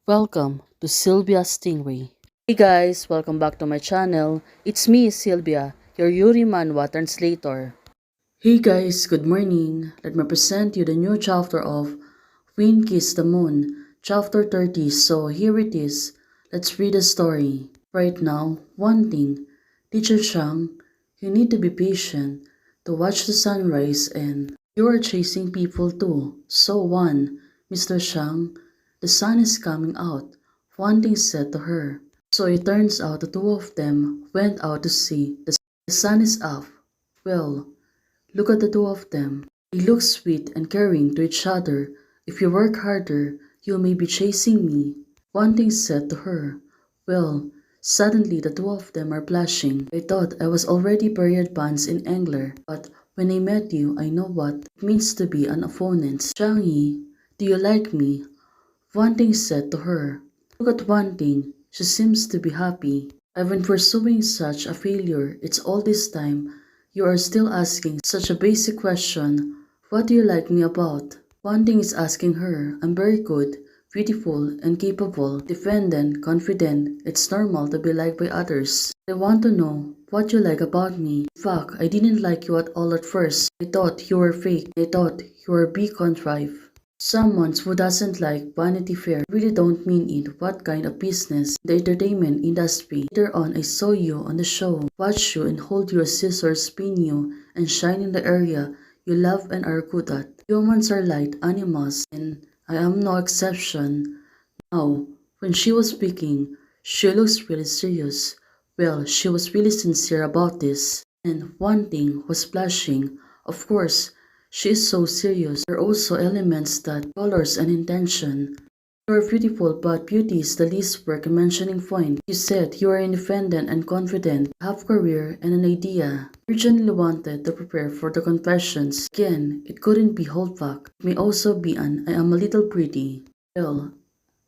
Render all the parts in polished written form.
Welcome to Sylvia Stingray. Hey guys, welcome back to my channel. It's me, Sylvia, your Yuri Manhwa translator. Hey guys, good morning. Let me present you the new chapter of Wind Kiss the Moon, chapter 30. So here it is. Let's read the story. Right now, one thing. Teacher Chang, you need to be patient to watch the sunrise and you are chasing people too. So one, Mr. Chang, the sun is coming out, Wan Ting said to her. So it turns out the two of them went out to see. The sun is up. Well, look at the two of them. They look sweet and caring to each other. If you work harder, you may be chasing me, Wan Ting said to her. Well, suddenly the two of them are blushing. I thought I was already very advanced in angler, but when I met you, I know what it means to be an opponent. Chang Yi, do you like me? Wan Ting said to her. Look at Wan Ting. She seems to be happy. I've been pursuing such a failure. It's all this time. You are still asking such a basic question. What do you like me about? Wan Ting is asking her. I'm very good, beautiful, and capable, defendant, confident. It's normal to be liked by others. I want to know what you like about me. In fact, I didn't like you at all at first. I thought you were fake. I thought you were be contrived. Someone who doesn't like Vanity Fair really don't mean it. What kind of business? The entertainment industry. Later on, I saw you on the show, watch you and hold your scissors, spin you, and shine in the area you love and are good at. Humans are light animals, and I am no exception. Now, when she was speaking, she looks really serious. Well, she was really sincere about this. And Wan Ting was blushing. Of course, she is so serious. There are also elements that colors and intention. You are beautiful, but beauty is the least worth mentioning point. You said you are independent and confident, have career and an idea. I originally wanted to prepare for the confessions. Again, it couldn't be hold back. It may also be an I am a little pretty. Well,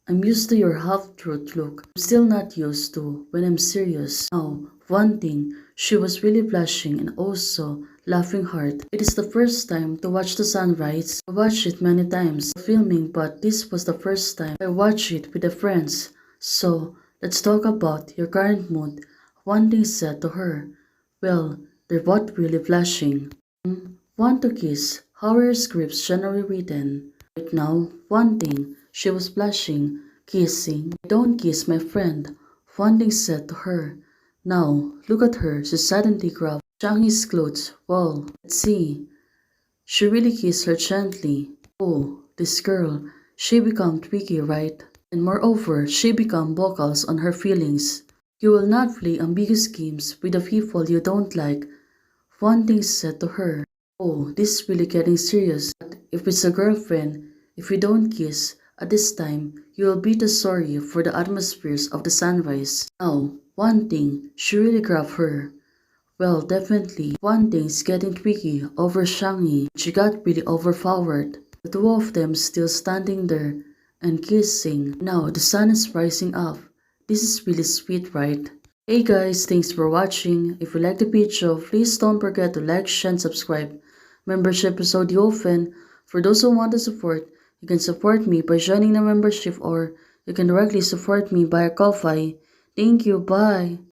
I'm used to your half-truth look. I'm still not used to when I'm serious. Now, Wan Ting, she was really blushing and also laughing hard. It is the first time to watch the sunrise. I watched it many times filming, but this was the first time I watched it with the friends. So, let's talk about your current mood, Wan Ting said to her. Well, they're both really blushing. Want to kiss? How are your scripts generally written? Right now, Wan Ting, she was blushing, kissing. Don't kiss my friend, Wan Ting said to her. Now, look at her, she suddenly grabbed Chang Yi's clothes. Well, let's see. She really kissed her gently. Oh, this girl, she become tricky, right? And moreover, she become vocals on her feelings. You will not play ambiguous games with the people you don't like, Wan Ting said to her. Oh, this is really getting serious. But if it's a girlfriend, if you don't kiss at this time, you will be too sorry for the atmospheres of the sunrise. Now, Wan Ting, she really grabbed her. Well, definitely, Wan Ting's getting tricky over Chang Yi. She got really overpowered. The two of them still standing there and kissing. Now, the sun is rising up. This is really sweet, right? Hey guys, thanks for watching. If you like the video, please don't forget to like, share, and subscribe. Membership is already open. For those who want to support, you can support me by joining the membership or you can directly support me via Ko-Fi. Thank you, bye.